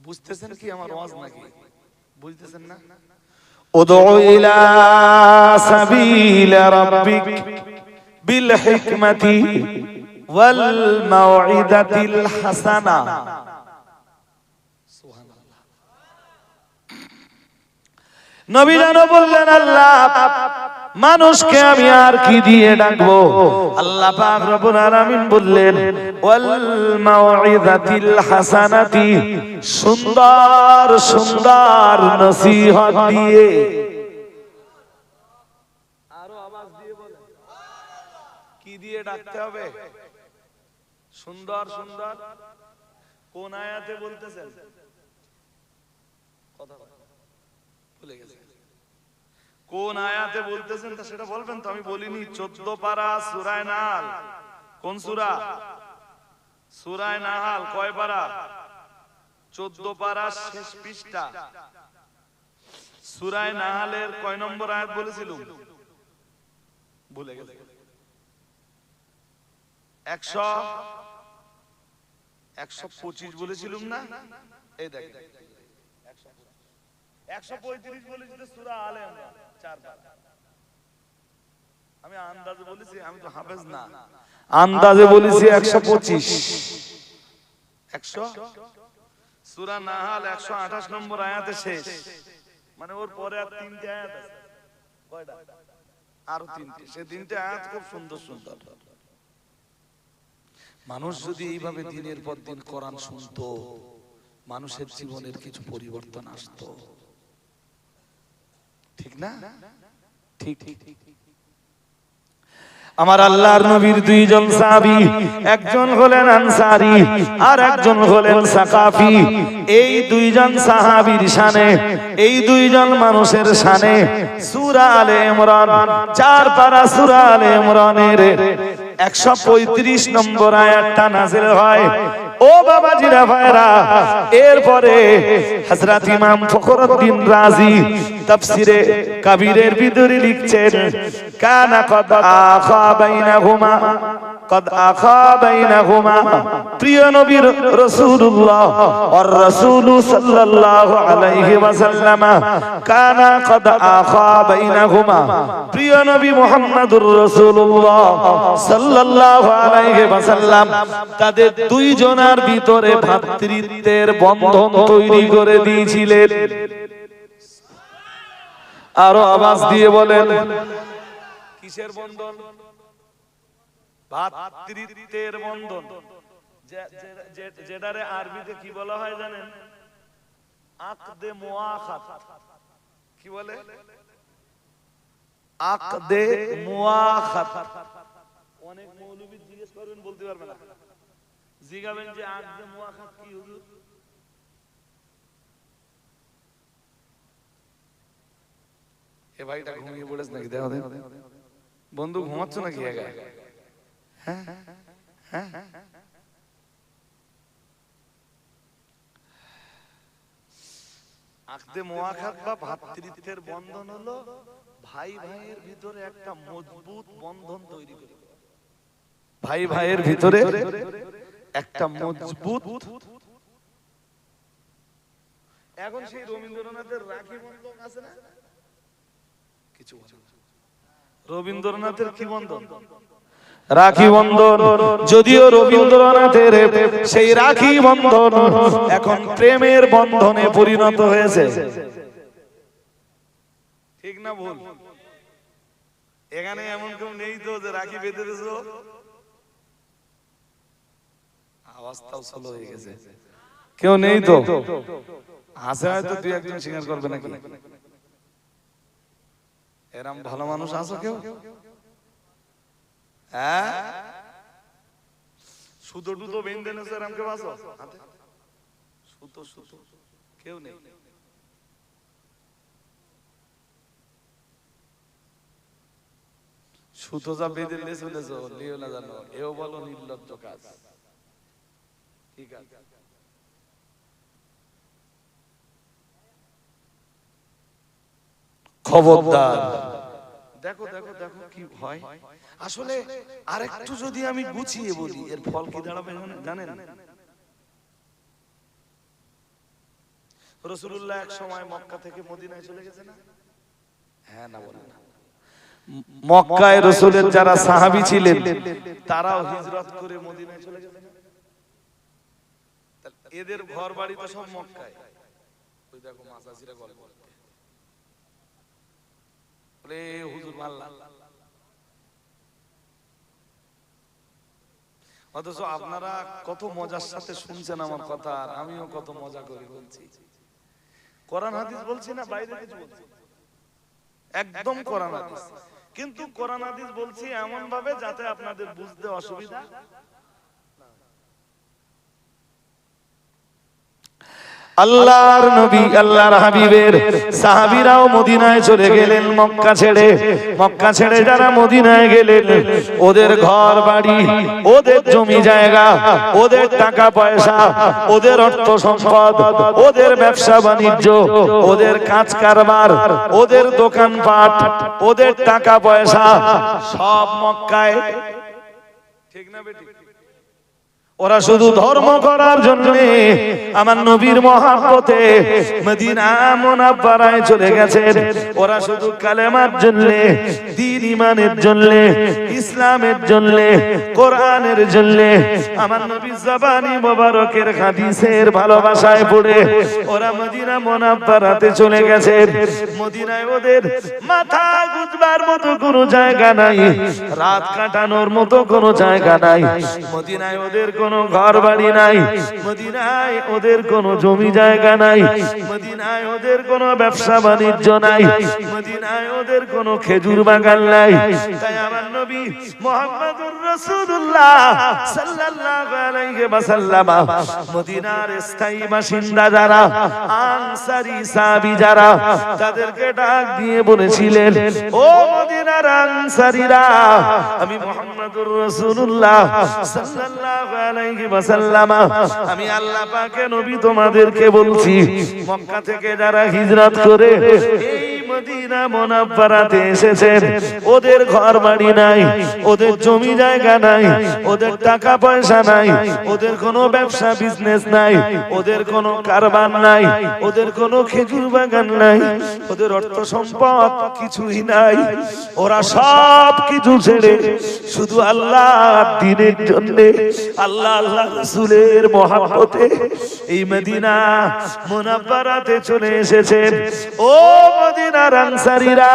বুঝতেছেন কি আমার ওয়াজ নাকি? বুঝতেছেন না? উদউ ইলা সাবিল রাব্বিক বিল হিকমাতি ওয়াল মাউইদাতিল হাসানা। সুবহানাল্লাহ। নবী যেন বললেন, আল্লাহ মানুষকে আমি আর কি দিয়ে ডাকবো? আল্লাহ পাক রব্বুল আলামিন বললেন, ওয়াল মাউইযাতিল হাসানাতি, সুন্দর সুন্দর নসিহত দিয়ে। আরো আওয়াজ দিয়ে বলেন, কি দিয়ে ডাকতে হবে? সুন্দর সুন্দর। কোন আয়াতে বলতেছেন? কথা ভুলে গেছেন। কোন আয়াতে বলতেছেন তা সেটা বলবেন তো? আমি বলিনি। 14 পারা সূরা নাহাল। কোন সূরা? সূরা নাহাল। কয় পারা? 14 পারা, শেষ পৃষ্ঠা। সূরা নাহালের কয় নম্বর আয়াত বলেছিলাম? ভুলে গেছি। 125 বলেছিলাম না? এই দেখ, 135 বলেছি তো সূরা আলে ইমরান 4 পারা। আমি আন্দাজে বলেছি, আমি তো হাফেজ না। আন্দাজে বলেছি 125। 100 সূরা নাহাল 128 নম্বর আয়াতে শেষ। মানে ওর পরে আর 3টে আয়াত আছে। কয়টা? আরো 3টে। সেই 3টে আয়াত খুব সুন্দর সুন্দর। মানুষ যদি এইভাবে দিনের পর দিন কোরআন শুনতো, মানুষের জীবনের কিছু পরিবর্তন আসতো। ঠিক না? ঠিক ঠিক। আমার আল্লাহর নবীর দুইজন সাহাবী, একজন হলেন আনসারী আর একজন হলেন সাকাফি। এই দুইজন সাহাবীর শানে, এই দুইজন মানুষের শানে সূরা আলে ইমরান 4 পারা সূরা আলে ইমরানের 135 নম্বর আয়াতটা নাযিল হয়। ও বাবাজিরা ভাইরা, এরপরে হযরত ইমাম ফখরুদ্দীন রাজি তাফসিরে কবিরের ভিতরে লিখছেন, কানা কদ আখা বাইনাহুমা, কদ আখা বাইনাহুমা, প্রিয় নবী রাসূলুল্লাহ আর রাসূল সাল্লাল্লাহু আলাইহি ওয়াসাল্লাম, কানা কদ আখা বাইনাহুমা, প্রিয় নবী মুহাম্মদুর রাসূলুল্লাহ সাল্লাল্লাহু আলাইহি ওয়াসাল্লাম তাদের দুইজনের ভিতরে ভ্রাতৃত্বের বন্ধন তৈরি করে দিয়েছিলেন। আরো আওয়াজ দিয়ে বলেন, কিসের বন্ধন? ভ্রাতৃত্বের বন্ধন। যেটারে আরবিতে কি বলা হয় জানেন? আকদে মুআখাত। কি বলে? আকদে মুআখাত। অনেক মৌলবী জিজ্ঞেস করবেন, বলতে পারবে না। জিজ্ঞাবেন যে আকদে মুআখাত কি হুজুর? এ ভাইটা ঘুমিয়ে পড়েছে নাকি? দেখো দেখো বন্ধু, ঘুমাচ্ছ নাকি একা? হ্যাঁ হ্যাঁ। আকদে মুআখাত বা ভ্রাতৃত্বের বন্ধন হলো ভাই ভাইয়ের ভিতরে একটা মজবুত বন্ধন তৈরি করে। ভাই ভাইয়ের ভিতরে একটা মজবুত। এখন সেই রবীন্দ্রনাথের রাখি বন্ধন আছে না? কিছু রবীন্দ্রনাথের কি বন্ধন? রাখি বন্ধন। যদিও রবীন্দ্রনাথের সেই রাখি বন্ধন এখন প্রেমের বন্ধনে পরিণত হয়েছে। ঠিক না ভুল? এখানে এমন কেউ নেই তো যে রাখি বেঁধে দিয়েছো? আওয়াজটাও স্লো হয়ে গেছে। কেউ নেই তো? আছে হয়তো, দুই একজন স্বীকার করবে নাকি? এরম ভালো মানুষ আছো কেউ? হ্যাঁ, সুতো টুতো বেঁধে নেছো এরম কেউ আছো? সুতো সুতো কেউ নেই। সুতো যা বেঁধে চলেছো, লিও না জানো, এও বলো নির্লজ্জ কাজ। ঠিক আছে, খবরদার। দেখো দেখো দেখো কি হয়। আসলে আরেকটু যদি আমি গুছিয়ে বলি, এর ফল কি দাঁড়াবে জানেন? রাসূলুল্লাহ এক সময় মক্কা থেকে মদিনায় চলে গেছে না? হ্যাঁ না বলেন না? মক্কায় রাসূলের যারা সাহাবী ছিলেন তারাও হিজরত করে মদিনায় চলে গেছে না? তাহলে এদের ঘর বাড়ি তো সব মক্কায়। ওই দেখো মাসাসিরা গল্প করতে বলে হুজুর মাল্লা, অথচ আপনারা কত মজার সাথে শুনছেন আমার কথা, আর আমিও কত মজা করে বলছি। কোরআন হাদিস বলছি না, বাইরে কিছু বলছি? একদম কোরআন হাদিস। কিন্তু কোরআন হাদিস বলছি এমন ভাবে যাতে আপনাদের বুঝতে অসুবিধা। আল্লাহর নবী আল্লাহর হাবিবের সাহাবীরাও মদিনায় চলে গেলেন মক্কা ছেড়ে। মক্কা ছেড়ে যারা মদিনায় গেলেন, ওদের ঘর বাড়ি, ওদের জমি জায়গা, ওদের টাকা পয়সা, ওদের অর্থ সম্পদ, ওদের ব্যবসা বাণিজ্য, ওদের কাজ কারবার, ওদের দোকানপাট, ওদের টাকা পয়সা সব মক্কায়। ঠিক না বেটি? ওরা শুধু ধর্ম করার জন্য আমার নবীর মহব্বতে মদিনা মুনাওয়ারায় চলে গেছেন। ওরা শুধু কালেমার জন্য, দ্বীন ঈমানের জন্য, ইসলামের জন্য, কোরআনের জন্য, আমার নবীর জবানি মোবারকের হাদিসের ভালোবাসায় পড়ে ওরা মদিনা মুনাওয়ারাতে চলে গেছেন। মদিনায় ওদের মাথা গুজবার মতো কোনো জায়গা নাই, রাত কাটানোর মতো কোনো জায়গা নাই। মদিনায় ওদের কোনো ঘর বাড়ি নাই, মদিনায় ওদের কোনো জমি জায়গা নাই, মদিনায় ওদের কোনো ব্যবসা বাণিজ্য নাই, মদিনায় ওদের কোনো খেজুর বাগান নাই। তাই আমার নবী মুহাম্মদুর রাসূলুল্লাহ সাল্লাল্লাহু আলাইহি ওয়াসাল্লাম মদিনার স্থায়ী বাসিন্দা যারা, আনসারী সাহাবী যারা, তাদেরকে ডাক দিয়ে বলেছিলেন, ও মদিনার আনসারীরা, আমি মুহাম্মদুর রাসূলুল্লাহ সাল্লাল্লাহু আলাইহি ওয়াসাল্লাম, আমি আল্লাহ পাকের নবী তোমাদেরকে বলছি, মক্কা থেকে যারা হিজরত করে এই মদিনা মুনাওয়ারাতে এসেছেন, ওদের ঘর বাড়ি নাই, ওদের জমি জায়গা নাই, ওদের টাকা পয়সা নাই, ওদের কোনো ব্যবসা বিজনেস নাই, ওদের কোনো কারবার নাই, ওদের কোনো খেজুর বাগান নাই, ওদের অর্থ সম্পদ কিছুই নাই। ওরা সব কিছু ছেড়ে শুধু আল্লাহর দ্বীনের জন্য, আল্লাহ আল্লাহ রাসূলের মহব্বতে এই মদিনা মুনাওয়ারাতে চলে এসেছেন। ও মদিনার আনসারীরা,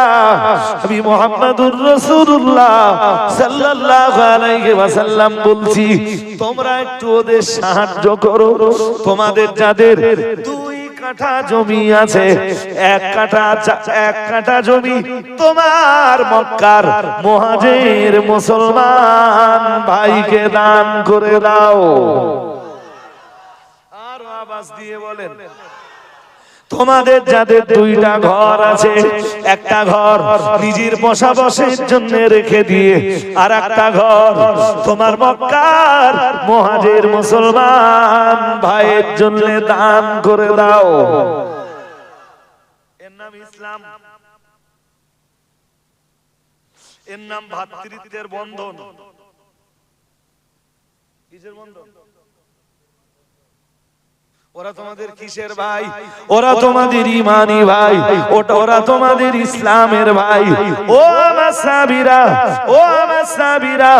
আমি মুহাম্মদুর রাসূলুল্লাহ সাল্লাল্লাহু আলাইহি ওয়াসাল্লাম বলছি, তোমরা একটু ওদের সাহায্য করো। তোমাদের যাদের 2 কাঠা জমি আছে, 1 কাঠা জমি তোমার মক্কার মুহাজির মুসলমান ভাইকে দান করে দাও। আর আওয়াজ দিয়ে বলেন, তোমাদের যাদের 2টা ঘর আছে, একটা ঘর নিজের বসবাসের জন্য রেখে দিয়ে আর একটা ঘর তোমার মক্কার মুহাজির মুসলমান ভাইয়ের জন্য দান করে দাও। এর নাম ইসলাম, এর নাম ভ্রাতৃত্বের বন্ধন। কিসের বন্ধন? ওরা তোমাদের কিসের ভাই? ওরা তোমাদের ঈমানি ভাই, ওরা তোমাদের ইসলামের ভাই। ও আমার সাহাবীরা, ও আমার সাহাবীরা,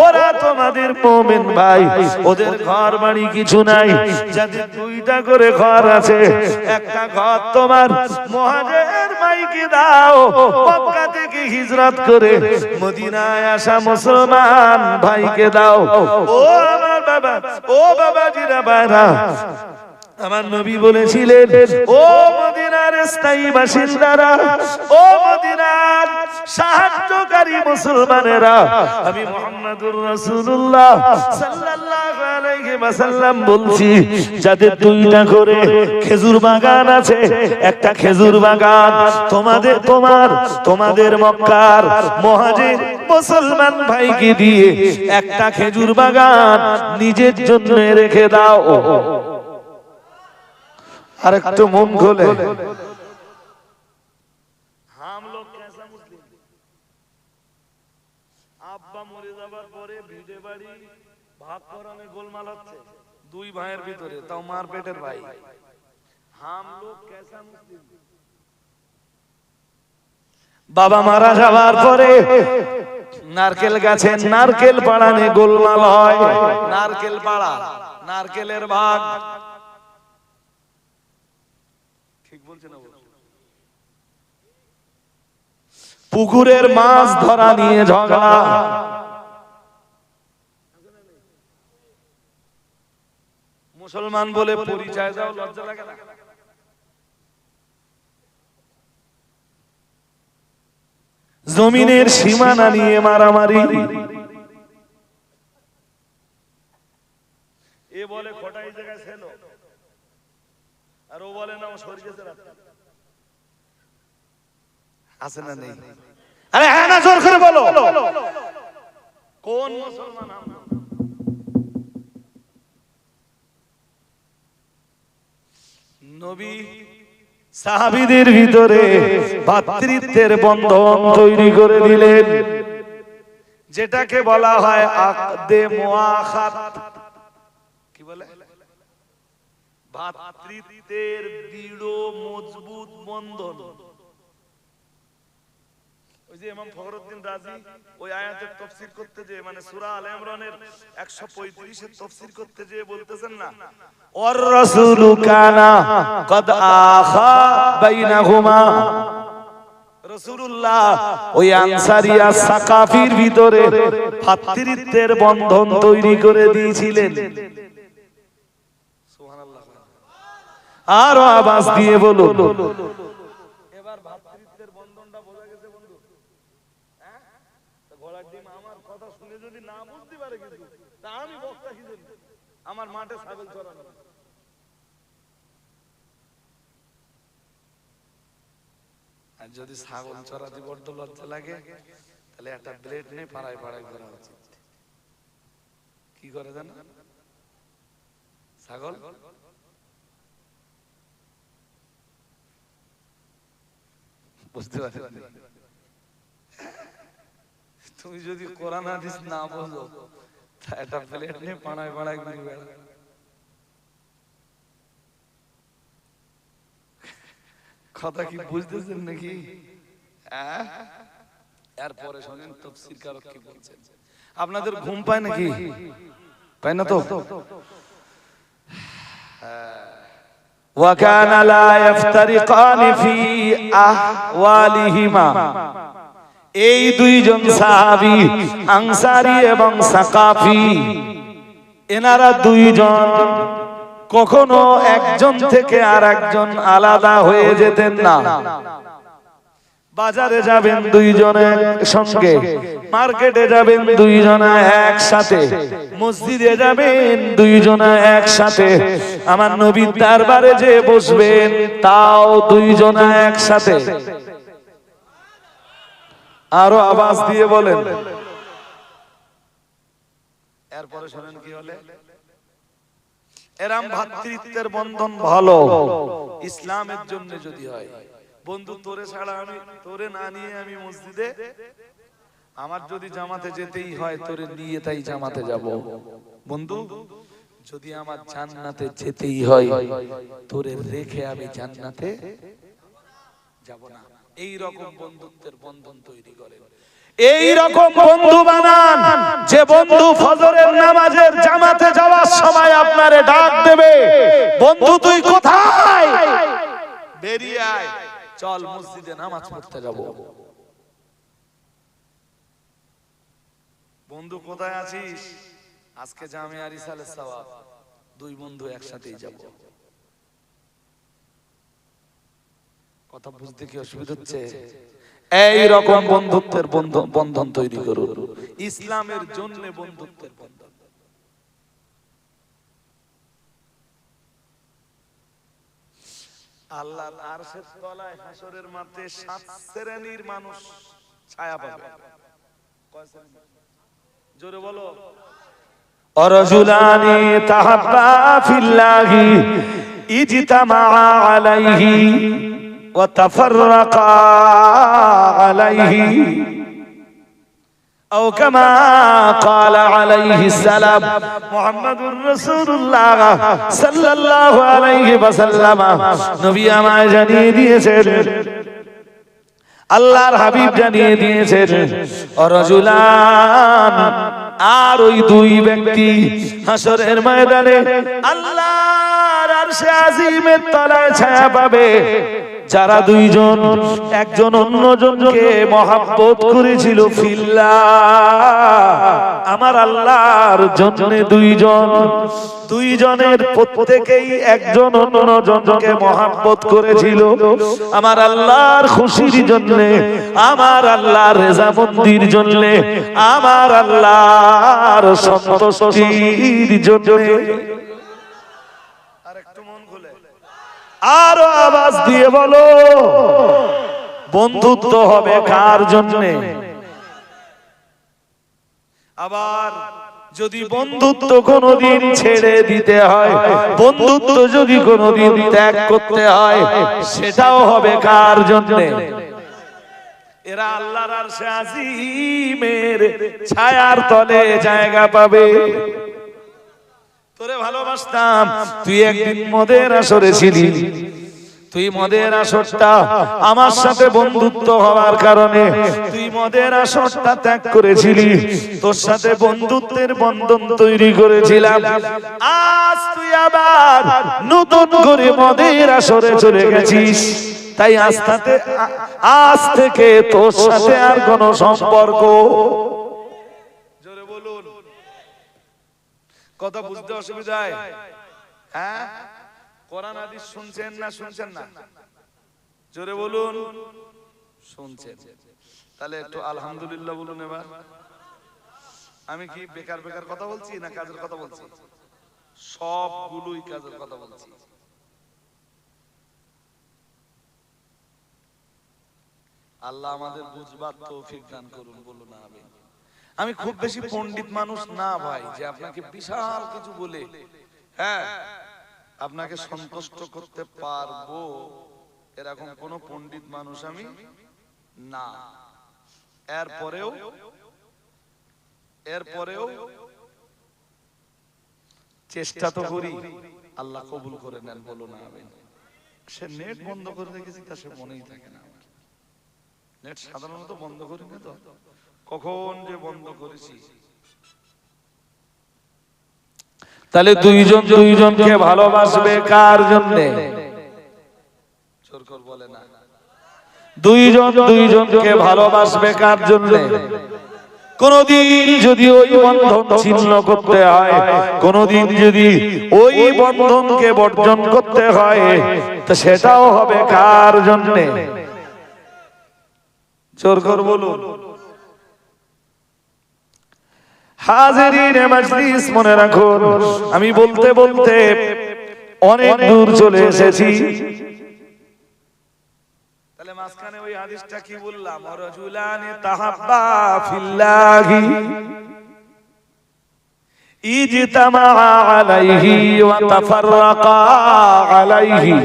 ওরা তোমাদের মুমিন ভাই। ওদের ঘর বাড়ি কিছু নাই, যাদের 2টা করে ঘর আছে, একটা ঘর তোমার মুহাজির ভাইকে দাও, মক্কা থেকে হিজরত করে মদিনায় আসা মুসলমান ভাইকে দাও। ও আমার বাবা, ও বাবাজিরা, বাইরা, আমার নবী বলেছিলেন, ও মদিনার স্থায়ী বাসিন্দারা, ও মদিনার সাহায্যকারী মুসলমানেরা, আমি মুহাম্মদুর রাসূলুল্লাহ সাল্লাল্লাহু আলাইহি ওয়াসাল্লাম বলছি, যাদের 2টা করে খেজুর বাগান আছে, একটা খেজুর বাগান তোমাদের মক্কার মুহাজির মুসলমান ভাইকে দিয়ে একটা খেজুর বাগান নিজের জন্য রেখে দাও। আর একটু মন খোলে, হাম লোক কেসা মুসলিম, আব্বা মরে যাবার পরে ভিটে বাড়ি ভাগ করানো গোলমাল হচ্ছে 2 ভাইয়ের ভিতরে, তাও মার পেটের ভাই। হাম লোক কেসা মুসলিম। বাবা মারা যাওয়ার পরে নারকেল গাছে নারকেল পাড়ানে গোলমাল হয়। নারকেল পাড়া, নারকেলের ভাগ, ঠিক বলছে না? পুকুরের মাছ ধরা নিয়ে ঝগড়া। মুসলমান বলে পরিচয় দাও, লজ্জা লাগে না? জমিনের সীমানা নিয়ে মারামারি। এ বলে খোটাই জায়গায় ছিল, আর ও বলে না ও সরিয়েছে রাস্তা। আছে না নেই? আরে হ্যাঁ না, জোর করে বলো। কোন মুসলমান? নবী সাহাবীদের ভিতরে ভ্রাতৃত্বের বন্ধন তৈরি করে দিলেন, যেটাকে বলা হয় আকদে মুআখাত। কি বলে? ভ্রাতৃত্বের দৃঢ় মজবুত বন্ধন। ওই যে ইমাম ফখরুদ্দিন রাজি ওই আয়াতের তাফসীর করতে যে, মানে সূরা আলে ইমরানের 135 এর তাফসীর করতে যে বলতেছেন না, ওয়ার রাসূলু কানা কদ আখা বাইনাহুমা। রাসূলুল্লাহ ওই আনসারিয়া সাকাফির ভিতরে ভ্রাতৃত্বের বন্ধন তৈরি করে দিয়েছিলেন। সুবহানাল্লাহ। আরো আওয়াজ দিয়ে বলুন। এবার ভ্রাতৃত্বের বন্ধনটা বোঝা গেছে বন্ধু? হ্যাঁ, তো ঘোড়ার ডিম আমার কথা শুনে যদি না বুঝতে পারে, কিন্তু তা আমি বক্তা কি জানি? আমার মাঠে ছাগল চড়ানো, আর যদি ছাগল চড়াতে বড্ড লজ্জা লাগে, তাহলে একটা ব্লেড নিয়ে পাড়ায় পাড়ায় ঘোরা উচিত। কি করে জানো? ছাগল বুঝতে পারছি। তুমি যদি কোরআন হাদিস না বোঝো, তা একটা প্লেট নিয়ে পাড়ায় পাড়ায় ঘুরে বেড়া। কথা কি বুঝতেছেন নাকি? এরপরে শোনেন তাফসীর কারক কি বলছেন। আপনাদের ঘুম পায় নাকি? পায় না তো? وكان لا يفترقان في أحوالهما। এই দুইজন সাহাবী আনসারী এবং সাকাফি, এনারা দুইজন কখনো একজন থেকে আর একজন আলাদা হয়ে যেতেন না। বাজারে যাবেন দুইজনের সঙ্গে, মার্কেটে যাবেন দুইজনা একসাথে, মসজিদে যাবেন দুইজনা একসাথে, আমার নবীর দরবারে যে বসবেন তাও দুইজনা একসাথে। আরো আওয়াজ দিয়ে বলেন। এরপরে শোনেন কি হলে। এরম ভ্রাতৃত্বের বন্ধন ভালো ইসলামের জন্য যদি হয়, বন্ধু তোরে ছাড়া আমি, তোরে না নিয়ে আমি মসজিদে, আমার যদি জামাতে যেতেই হয় তোরে নিয়ে তাই জামাতে যাব। বন্ধু যদি আমার জান্নাতে যেতেই হয়, তোরে রেখে আমি জান্নাতে যাব না। এই রকম বন্ধুত্বের বন্ধন তৈরি করে। এই রকম বন্ধু বানান যে বন্ধু ফজরের নামাজের জামাতে যাওয়ার সময় আপনারে ডাক দেবে, বন্ধু তুই কোথায়? বেরিয়ে আয়, চল মসজিদে নামাজ পড়তে যাব। বন্ধু কোথায় আছিস? আজকে জামিয়া রিসালের সওয়াব, দুই বন্ধু একসাথেই যাব। কথা বুঝতে কি অসুবিধা হচ্ছে? এই রকম বন্ধুত্বের বন্ধন তৈরি করুন। ইসলামের জন্য বন্ধুত্বের বন্ধন। আল্লাহর আরশের তলায় হাসরের মাঠে 7 শ্রেণীর মানুষ ছায়া পাবে। কয় শ্রেণী? জোরে বলো। অরজুলানি তাহাব্বা ফিল্লাহি ইজতামা আলাইহি ওয়া তাফাররাকা আলাইহি। أو كما قال عليه السلام محمد رسول الله صلى الله عليه وسلم নবী আমায় জানিয়ে দিয়েছেন আল্লাহর হাবিব জানিয়ে দিয়েছেন রাজুলান আর ওই দুই ব্যক্তি হাসরের ময়দানে আল্লাহর আরশে আজিমের তলায় ছায়া পাবে যারা দুইজন একজন অন্যজনকে মহব্বত করেছিল ফিল্লাহ আমার আল্লাহর জন্য দুইজনের প্রত্যেকেই একজন অন্যজনকে মহব্বত করেছিল আমার আল্লাহর খুশির জন্য আমার আল্লাহর রেজামন্দির জন্য আমার আল্লাহর সন্তুষ্টির জন্য আরো আওয়াজ দিয়ে বলো বন্ধুত্ব হবে কার জন্যে আবার যদি বন্ধুত্ব কোনোদিন ছেড়ে দিতে হয় বন্ধুত্ব যদি কোনোদিন ত্যাগ করতে হয় সেটাও হবে কার জন্যে এরা আল্লাহর আরশে আজিমের ছায়ার তলে জায়গা পাবে তোরে ভালোবাসতাম তুই একদিন মদের আসরে ছিলি তুই মদের আসরটা আমার সাথে বন্ধুত্ব হওয়ার কারণে তুই মদের আসরটা ত্যাগ করেছিলি তোর সাথে বন্ধুত্বের বন্ধন তৈরি করেছিলাম আজ তুই আবার নতুন করে মদের আসরে চলে গেছিস তাই আজ থেকে তোর সাথে আর কোনো সম্পর্ক জোরে বলুন কথা বুঝতে অসুবিধা হয় হ্যাঁ কোরআন হাদিস শুনছেন না শুনছেন না জোরে বলুন শুনছেন তাহলে একটু আলহামদুলিল্লাহ বলুন এবার আমি কি বেকার বেকার কথা বলছি না কাজের কথা বলছি সবগুলোই কাজের কথা বলছি আল্লাহ আমাদের বুঝবার তৌফিক দান করুন বলুন আমিন আমি খুব বেশি পণ্ডিত মানুষ না ভাই যে আপনাকে বিশাল কিছু বলে হ্যাঁ আপনাকে সন্তুষ্ট করতে পারবো এরকম কোন পণ্ডিত মানুষ আমি না এরপরেও চেষ্টা তো করি আল্লাহ কবুল করে নেন বলো না আমিন সে নেট বন্ধ করে রেখেছি তা সে মনেই থাকে না আমার নেট সাধারণত বন্ধ করি না তো কখন যে বন্ধ করেছি তাহলে দুইজনকে ভালোবাসবে কার জন্য জোর করে বলে না দুইজনকে ভালোবাসবে কার জন্য কোনদিন যদি ওই বন্ধন ছিন্ন করতে হয় কোনদিন যদি ওই বন্ধনকে বর্জন করতে হয় তো সেটাও হবে কার জন্য জোর করে বলুন হাজিরিনে মজলিস মনে রাখুন আমি বলতে বলতে অনেক দূর চলে এসেছি তাহলে মাঝখানে ওই হাদিসটা কি বললাম রাজুলানি তাহাব্বা ফিল্লাহি ইজতামা আলাইহি ওয়া তাফাররাকা আলাইহি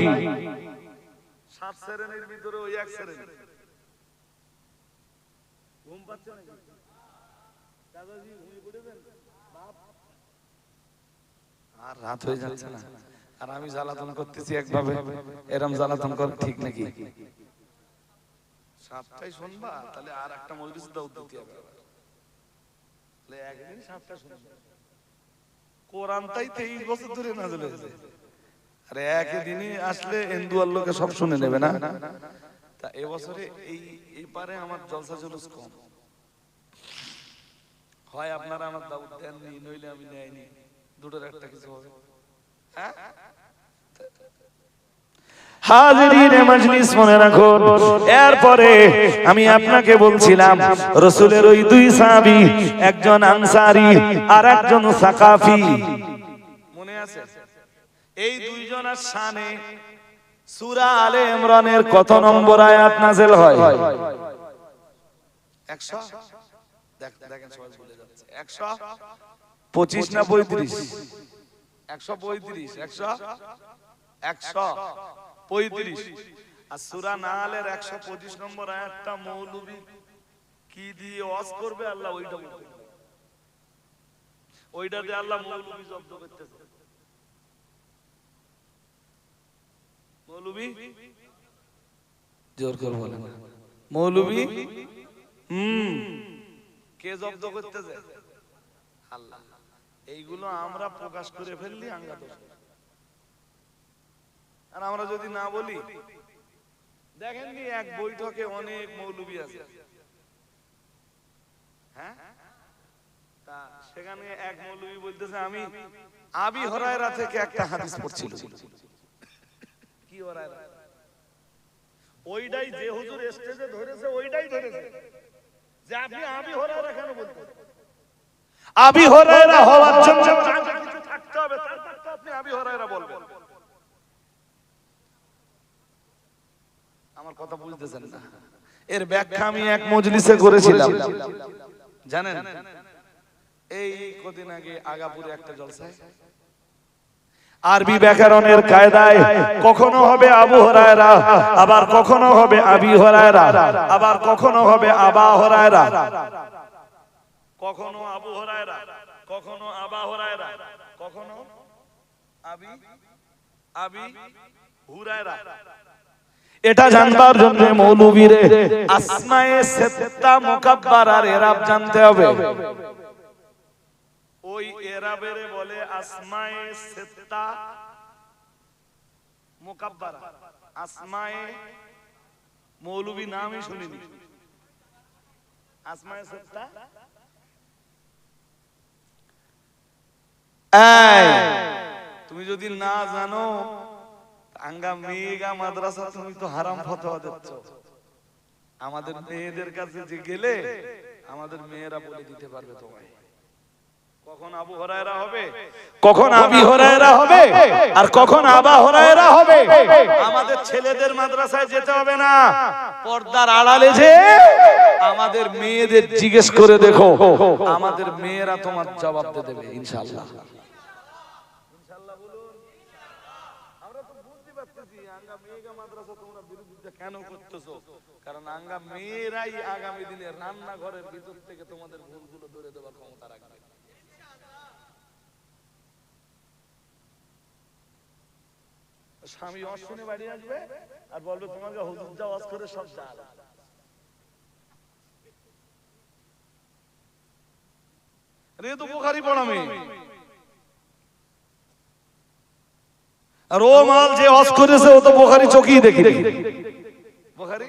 সাত শ্রেণীর ভিতরে ওই এক শ্রেণী ঘুম পাচ্ছে নাকি দাদাজি ঘুমিয়ে পড়েছেন আর রাত হয়ে যাচ্ছে না আর আমি জ্বালাতন করতেছি একভাবে এরকম জ্বালাতন করা ঠিক নাকি সাতটাই শুনবা তাহলে আর একটা মজলিস দাও দিতে হবে তাহলে একদিন সাতটা শুনবা কোরআনটাই 23 বছর ধরে নাযিল হয়েছে আরে একই দিনই আসলে এন্দুয়ার লোকে সব শুনে নেবে না তা এবছরে এই পারে আমার জলসা জুলুস কম হয় আপনারা আমার দাউদ দেননি নইলে আমি নেইনি দুটোর একটা কিছু হবে হ্যাঁ হাজিরিনে মজলিস মনে রাখুন এরপরে আমি আপনাকে বলছিলাম রাসূলের ওই দুই সাহাবী একজন আনসারী আর একজন সাকাফি মনে আছে এই দুইজনের শানে সূরা আলে ইমরানের কত নম্বর আয়াত নাযিল হয় 100 দেখেন সবাই ভুলে যাচ্ছে 125 না 35 135 135 আর সূরা নাহলের 125 নম্বর আয়াতটা মৌলভী কি দিয়ে ওয়াজ করবে আল্লাহ ওইটা বলবে, ওইটাতে আল্লাহ মৌলবি জব্দ করতেছে। মৌলবি জোর করে বলেন, মৌলবি কে জব্দ করতেছে? আল্লাহ। এইগুলো আমরা প্রকাশ করে ফেললি আঙ্গা দোষ। আর আমরা যদি না বলি, দেখেননি এক বৈঠকে অনেক মৌলবি আছে, হ্যাঁ, তা সেখানে এক মৌলবি বলতেছে আমি আবি হুরায়রা থেকে একটা হাদিস পড়ছিল। কি হুরায়রা? ওইটাই যে হুজুর স্টেজে ধরেছে, ওইটাই ধরেছে যে আপনি আবি হুরায়রা কেন বলতেন? আবি হুরায়রা হওয়ার জন্য কিছু থাকতে হবে, তারপর তো আপনি আবি হুরায়রা বলবেন। আমার কথা বুঝতেছেন না? এর ব্যাখ্যা আমি এক মজলিসে করেছিলাম, জানেন? এই কদিন আগে আগাপুরে একটা জলসায় আরবি ব্যাকরণের কায়দায় কখনো হবে আবু হুরায়রা, আবার কখনো হবে আবি হুরায়রা, আবার কখনো হবে আবা হুরায়রা, কখনো আবু হুরায়রা, কখনো আবা হুরায়রা, কখনো আবি হুরায়রা। এটা জানবার জন্য মৌলবীরে আসমায়ে সিত্তা মুকাব্বারার ইরাব জানতে হবে। ওই ইরাবেরে বলে আসমায়ে সিত্তা মুকাব্বারা। আসমায়ে মৌলবী নামই শুনিনি, আসমায়ে সিত্তা। তুমি যদি না জানো, আঙ্গা মেগা মাদ্রাসা তুমি তো হারাম ফতোয়া দিচ্ছ। আমাদের মেয়েদের কাছে যে গেলে আমাদের মেয়েরা বলে দিতে পারবে তোমায় কখন আবু হুরায়রা হবে, কখন আবি হুরায়রা হবে, আর কখন আবা হুরায়রা হবে। আমাদের ছেলেদের মাদ্রাসায় যেতে হবে না, পর্দার আড়ালে যে আমাদের মেয়েদের জিজ্ঞেস করে দেখো, আমাদের মেয়েরা তোমার জবাব দেবে ইনশাআল্লাহ। কেন করতেছো? কারণ আঙ্গা মেয়েরাই আগামী দিনে রান্নাঘরের ভিতর থেকে তোমাদের ভুলগুলো ধরে দেওয়ার ক্ষমতা রাখবে। স্বামী অশুনে বাড়ি আসবে আর বলবে তোমাকে হুজুর যা ওয়াজ করে সব জাল। রে তো বুখারী পড়া মেয়ে, আর ও মাল যে ওয়াজ করেছে ও তো বুখারী চোখেই দেখিনি। বুখারী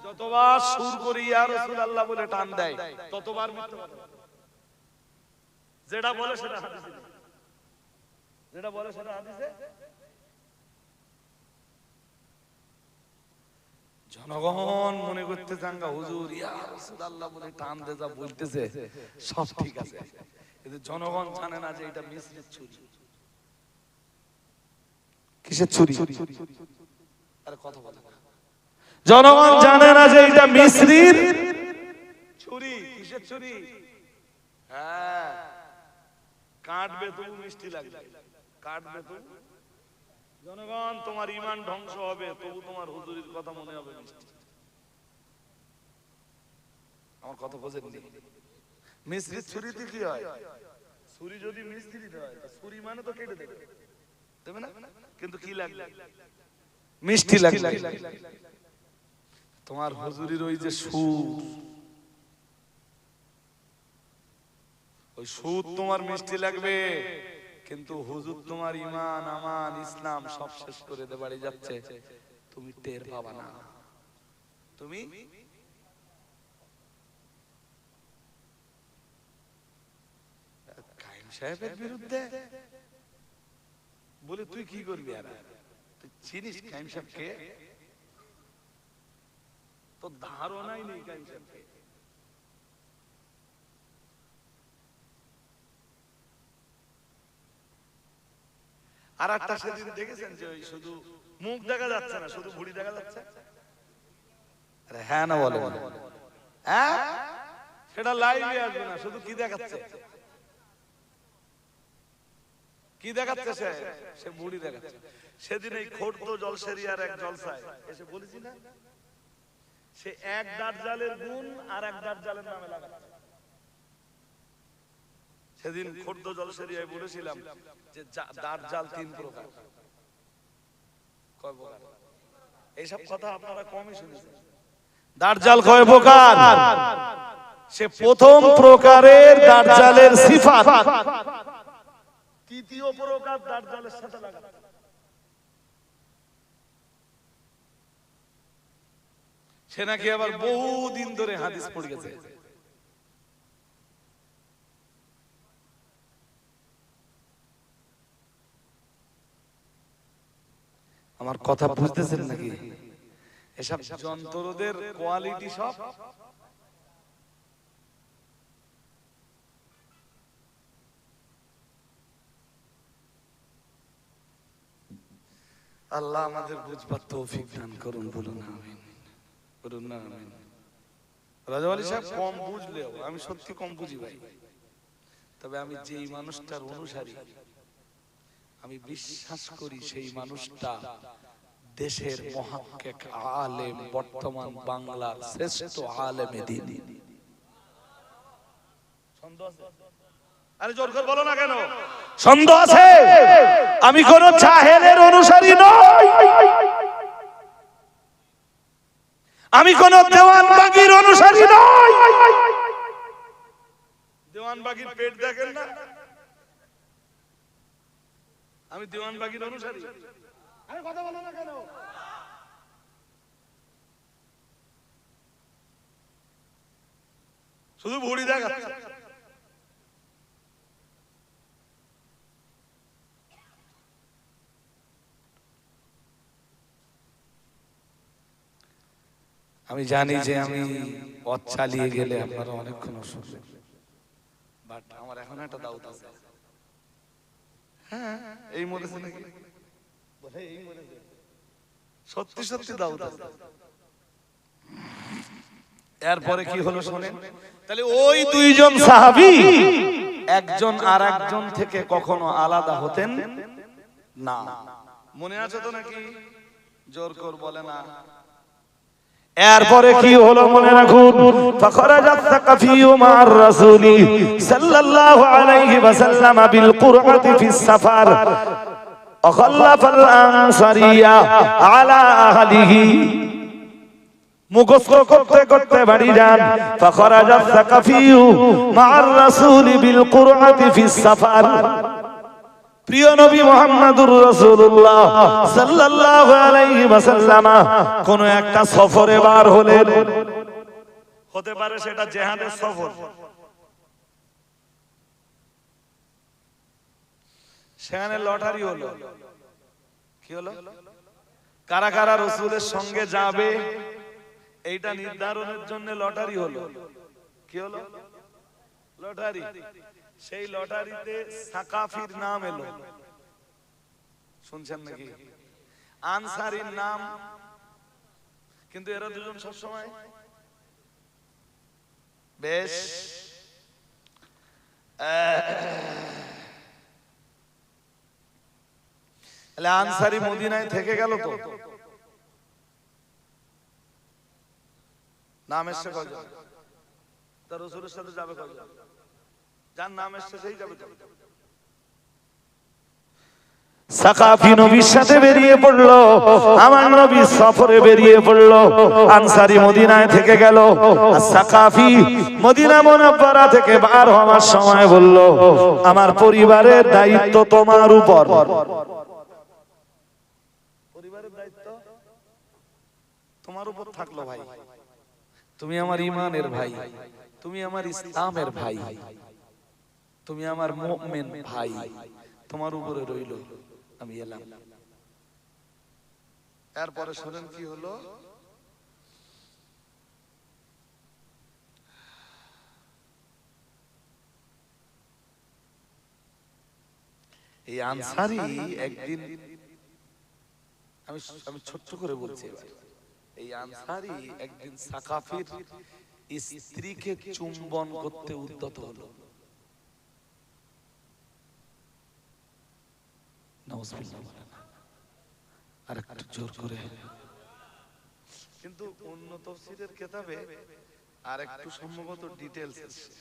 যতবার সুর করি ইয়া রাসূলুল্লাহ বলে টান দেয়, ততবার মিথ্যা কথা। যেটা বলে সেটা হাদিসে, যেটা বলে সেটা হাদিসে। জনগণ মনে করতে জাঙ্গা হুজুর ইয়া রাসূলুল্লাহ বলে টান দে যা বলতেছে সব ঠিক আছে, কিন্তু জনগণ জানে না যে এটা মিসরির ছুরি। কিসের ছুরি? আরে কথা বলে না। জনগণ জানে না যে এটা মিসরির ছুরি। কিসের ছুরি? হ্যাঁ, কাটবে তবু মিষ্টি লাগবে, কাটবে তবু। জনগণ তোমার ঈমান ধ্বংস হবে, তবু তোমার হুজুরির কথা মনে হবে মিষ্টি। আমার কথা বোঝেননি? মিসরির ছুরিতে কি হয়? ছুরি যদি মিসরিতে হয়, ছুরি মানে তো কেটে দেবে, দেবে না? কিন্তু কি লাগবে? মিষ্টি লাগবে। তোমার হুজুরির ওই যে সুর, ওই সুর তোমার মিষ্টি লাগবে, কিন্তু হুজুর তোমার ঈমান আমান ইসলাম সব শেষ করে দে বাড়ি যাচ্ছে, তুমি টের পাবা না। তুমি কায়েম সাহেবের বিরুদ্ধে বলে তুই কি করবি? আর তুই চিনিস কায়েম সাহেবকে? তো ধারণাই নেই কায়েম সাহেবকে। আর একটা সেদিন দেখেছেন যে ওই শুধু মুখ দেখা যাচ্ছে না, শুধু ভুঁড়ি দেখা যাচ্ছে। আরে হ্যাঁ না বলে, হ্যাঁ, সেটা লাইভে আসবে না, শুধু কি দেখাচ্ছে? কি দেখাচ্ছে? সে ভুঁড়ি দেখাচ্ছে। সেদিন এই খোর্দ জলসেরিয়ার এক জলসায় এসে বলেছি না, সে এক দাজ্জালের গুণ আর এক দাজ্জালের নামে লাগাচ্ছে। সেদিন খোর্দ জলসেরিয়ায় বলেছিলাম যে দাজ্জাল 3 প্রকার। কয় প্রকার? এইসব কথা আপনারা কমই শুনেছেন। দাজ্জাল কয় প্রকার? সে প্রথম প্রকারের দাজ্জালের সিফাত, তৃতীয় প্রকার দাজ্জালের সাথে লাগাচ্ছে। সে নাকি আবার বহুদিন ধরে হাদিস পড়ে গেছে। আমার কথা বুঝতেছেন নাকি? এসব যন্ত্রদের কোয়ালিটি সব আল্লাহ আমাদের বুঝবার তৌফিক দান করুন। বলুন আমিন, বলুন না আমিন। রাজা আলী সাহেব কম বুঝলেও আমি সত্যি কম বুঝি ভাই, তবে আমি যেই মানুষটার অনুসারী আমি বিশ্বাস করি সেই মানুষটা দেশের মুহাক্কিক আলেম, বর্তমান বাংলার শ্রেষ্ঠ আলেমে দ্বীন। সন্দেহ আছে? আরে জোর করে বলো না কেন? সন্দেহ আছে? আমি কোন জাহেলের অনুসারী নই, আমি কোন দেওয়ানবাগীর অনুসারী নই। দেওয়ানবাগীর পেট দেখেন না? আমি দেওয়ানবাগীর অনুসারী। আরে কথা বলো না কেন? শুধু ভুড়ি দেখাচ্ছে। আমি জানি যে আমি পথ চালিয়ে গেলে আপনারা অনেকক্ষণ অসুবিধা, বাট আমার এখন একটা দাউত আছে। হ্যাঁ, এই মরেছে নাকি? বলে এই মরেছে, সত্যি সত্যি দাউত আছে। এরপরে কি হলো শুনেন। তাহলে ওই দুইজন সাহাবী একজন আর একজন থেকে কখনো আলাদা হতেন না। মনে আছে তো নাকি? জোর কর বলে না। এরপরে কি হলো মনে রাখুন। ফাখরাজাত সাকাফিয়্যু মা'আর রাসূলি সাল্লাল্লাহু আলাইহি ওয়াসাল্লাম বিল কুরআতি ফিস সাফার আখাল্লাফাল আনসারিয়া আলা আহলিহি। মুখস্থ করতে করতে বাড়ি যান। ফাখরাজাত সাকাফিয়্যু মা'আর রাসূলি বিল কুরআতি ফিস সাফার। প্রিয় নবী মুহাম্মদুর রাসূলুল্লাহ সাল্লাল্লাহু আলাইহি ওয়াসাল্লাম কোন একটা সফরে বার হলেন। হতে পারে সেটা জিহাদের সফর। সেখানে লটারি হলো। কি হলো? কারা কারা রাসূলের সঙ্গে যাবে এইটা নির্ধারণের জন্য লটারি হলো। কি হলো? লটারি। সেই লটারিতে সাকাফির নাম এলো। শুনছেন নাকি? আনসারীর নাম, কিন্তু এরা দুজন সবসময় বেশ আনসারী মদিনায় থেকে গেল তো নাম এসছে কয়জন? তার রাসূলের সাথে যাবে কয়জন? যার নাম এসছে সেই যাবে। সাকাফি নবীর সাথে বেরিয়ে পড়লো, আমার নবী সফরে বেরিয়ে পড়লো। আনসারী মদিনায় থেকে গেল, আর সাকাফি মদিনা মুনাওয়ারা থেকে বার হওয়ার সময় বলল, আমার পরিবারের দায়িত্ব তোমার উপর। পরিবারের দায়িত্ব তোমার উপর থাকলো ভাই। তুমি আমার ঈমানের ভাই, তুমি আমার ইসলামের ভাই, তুমি আমার মুমিন ভাই, তোমার উপরে রইল, আমি এলাম। এরপরে শুনেন কি হলো। এই আনসারী একদিন, আমি ছোট্ট করে বলছি, এই আনসারী একদিন সাকাফির স্ত্রীকে চুম্বন করতে উদ্যত হলো। নাউজুবিল্লাহ, আর একটু জোর করে কিন্তু অন্য তাফসীরের কিতাবে আর একটু সম্ভবত ডিটেইলস এসেছে।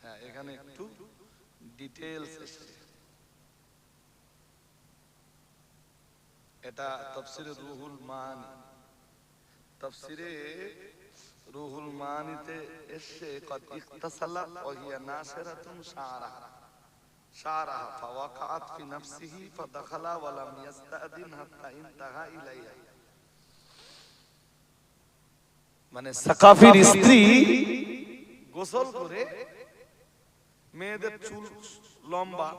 হ্যাঁ, এখানে একটু ডিটেইলস এসেছে। এটা তাফসীরে রুহুল মানি, তাফসীরে রুহুল মানিতে এসে কদ ইখতাসালাত ওয়া হিয়া নাসিরাতুন শারাহা ফাওয়াকাত ফি নাফসিহি ফাদাখালা ওয়া লাম ইস্তাদিন হাত্তা ইনতাহা ইলাইহা। মানে সাকাফির স্ত্রী গোসল করে, মেয়েদের চুল লম্বা,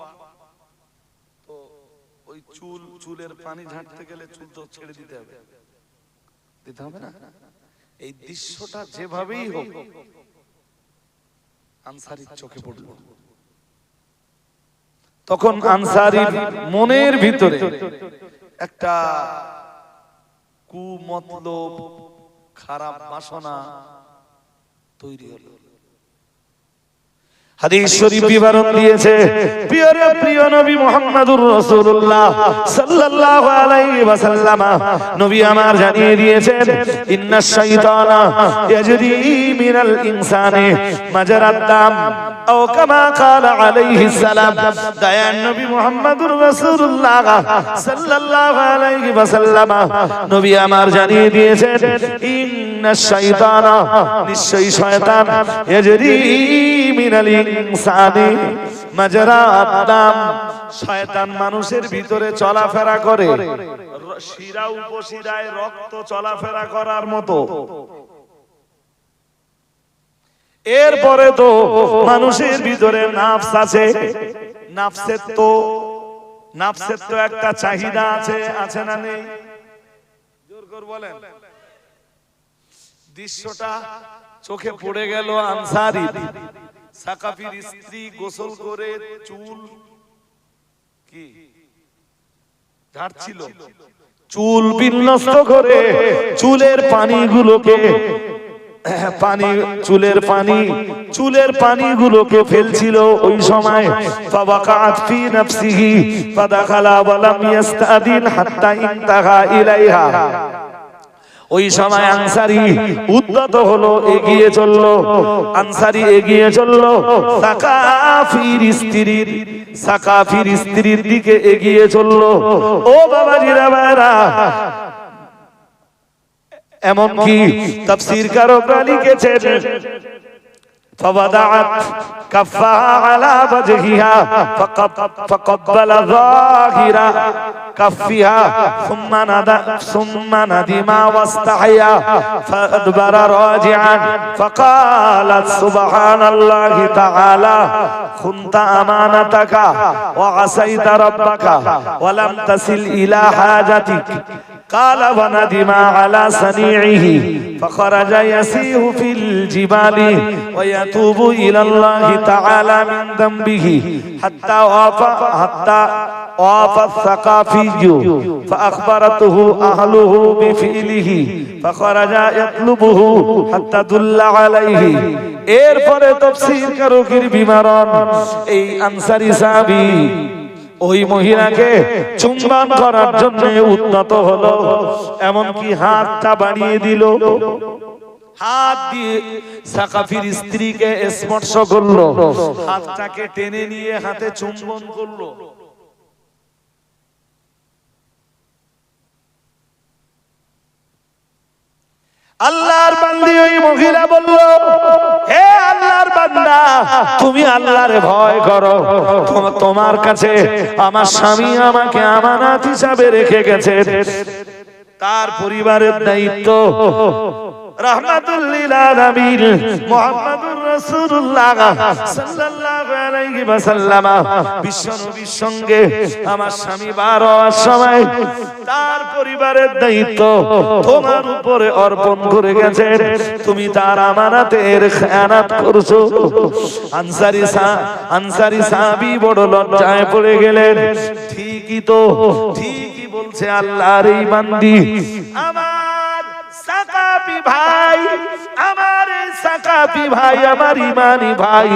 তো ওই চুলের পানি ঝাড়তে গেলে চুল তো ছেড়ে দিতে হবে, দিতে হবে না? এই দৃশ্যটা যেভাবেই হোক আনসারীর চোখে পড়ল। তখন আনসারীর মনের ভিতরে একটা কুমতলব, খারাপ বাসনা তৈরি হলো। হাদিস শরীফ বিবরণ দিয়েছে প্রিয় নবী মুহাম্মদুর রাসূলুল্লাহ সাল্লাল্লাহু আলাইহি ওয়াসাল্লাম, নবী আমার জানিয়ে দিয়েছেন ইন্নাশ শাইতানা ইয়াজরি মিনাল ইনসানি মাজারাদ দাম আও কামা ক্বালা আলাইহিস সালাম। দয়ান নবী মুহাম্মদুর রাসূলুল্লাহ সাল্লাল্লাহু আলাইহি ওয়াসাল্লাম, নবী আমার জানিয়ে দিয়েছেন ইন্নাশ শাইতানা, নিশ্চয়ই শয়তান, ইয়াজরি মিনাল ইনসানি মাজারাদ দাম, শয়তান মানুষের ভিতরে চলাফেরা করে শিরা উপশিরায় রক্ত চলাফেরা করার মতো। এরপরে তো মানুষের ভিতরে নাফস আছে, নাফসের তো একটা চাহিদা আছে, আছে না নেই? জোর করে বলেন। দৃশ্যটা চোখে পড়ে গেল আনসারীর। সাকাফির স্ত্রী গোসল করে চুল কি ঝাড়ছিল, চুল বিন্যস্ত করে চুলের পানিগুলোকে চুলের পানিগুলোকে ফেলছিল। ওই সময় ফাওয়াকাত ফি নাফসিহি ফাদাখালা ওয়া লাম ইস্তাদিন হাত্তা ইনতাহা ইলাইহা। ওই সময় আনসারী উদ্যত হলো, এগিয়ে চললো। আনসারী এগিয়ে চললো সাকাফির স্ত্রীর দিকে এগিয়ে চললো। ও বাবাজিরা ভাইরা, এমনকি তাফসীরকাররা লিখেছেন فوضعت كفها على وجهها فقبل ظاهر كفها ثم ندم واستحيا فأدبر راجعا فقالت سبحان الله تعالى خنت أمانتك وعصيت ربك ولم تصل إلى حاجتك قال وندم على صنيعه فخرج يسير في الجبال ويتوب إلى الله تعالى من ذنبه حتى وافى الثقافي فأخبرته أهله بفعله فخرج يطلبه حتى دل عليه। এরপরে তাফসীরকারকের বিবরণ, এই আনসারী সাহাবী ওই মহিলাকে চুম্বন করার জন্য উদ্যত হলো, এমনকি হাতটা বাড়িয়ে দিল, হাত দিয়ে সাকাফির স্ত্রীকে স্পর্শ করলো, হাতটাকে টেনে নিয়ে হাতে চুম্বন করলো। আল্লাহর বান্দি ওই মহিলা বলল, হে আল্লাহর বান্দা, তুমি আল্লাহরে ভয় করো। তোমার কাছে আমার স্বামী আমাকে আমানত হিসাবে রেখে গেছে, তার পরিবারের দায়িত্ব। রাহমাতুল লিল আলামিন মুহাম্মদুর রাসূলুল্লাহ সাল্লাল্লাহু আলাইহি ওয়াসাল্লাম বিশ্বনবীর সঙ্গে আমার স্বামী বার হওয়ার সময় তার পরিবারের দায়িত্ব তোমার উপরে অর্পণ করে গেছে, তুমি তার আমানতের খেয়ানত করছো। আনসারী সাহাবী বড় লজ্জায় পড়ে গেলেন। ঠিকই বলছে আল্লাহর এই বান্দি, আমার সাকাফি ভাই, আমার এই সাকাফি ভাই, আমার ইমানি ভাই,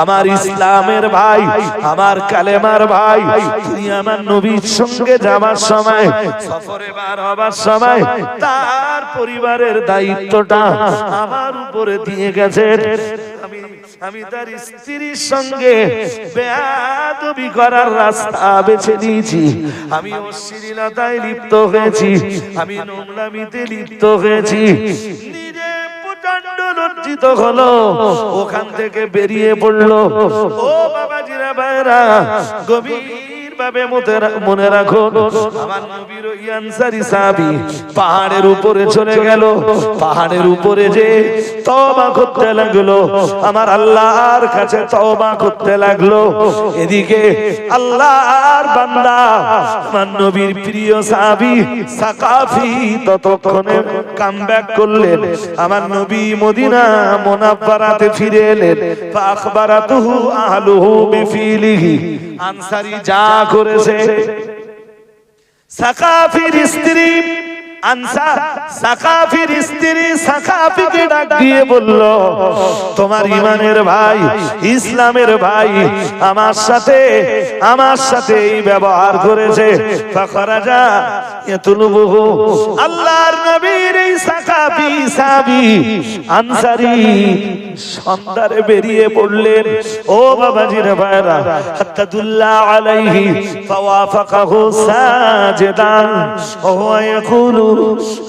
আমার ইসলামের ভাই, আমার কালেমার ভাই, তিনি আমার নবীর সঙ্গে যাবার সময়, সফরে বার হবার সময় তার পরিবারের দায়িত্বটা আমার উপরে দিয়ে গেছেন। আমি তার স্ত্রীর সঙ্গে বেয়াদবি করার রাস্তা বেছে নিয়েছি, আমি অশ্লীলতায় লিপ্ত হয়েছি, আমি নোংরামিতে লিপ্ত হয়েছি। নিজে প্রচন্ড লজ্জিত হলো, ওখান থেকে বেরিয়ে পড়লো। ও বাবাজিরা ভাইরা, গভীর ভাবে মনে রাখো, আমার নবীর ওই আনসারী সাহাবী পাহাড়ের উপরে চলে গেল। পাহাড়ের উপরে যে তওবা করতে লাগলো, আমার আল্লাহর কাছে তওবা করতে লাগলো। এদিকে আল্লাহর বান্দা, আমার নবীর প্রিয় সাহাবী সাকাফি ততক্ষণে কামব্যাক করলেন। আমার নবী মদিনা মুনাওয়ারাতে ফিরে এলেন। ফাখবারাতুহু আহলুহু বিফিলিহি, আনসারী যা করেছে। সাকাফির স্ত্রী সাকাফির স্ত্রী সাকাফিকে ডাক দিয়ে বলল, তোমার ইমানের ভাই, ইসলামের ভাই আমার সাথে এই ব্যবহার করেছে। ফাখরাজা ইয়াতুলুবুহু, আল্লাহর নবীর এই সাকাফি সাহাবী আনসারী সন্ধানে বেরিয়ে পড়লেন। ও বাবাজিরা ভাইরা, হাত্তাদুল্লাহ আলাইহি ফাওয়াফাকাহু সাজিদান ওয়া হুয়া ইয়াকুলু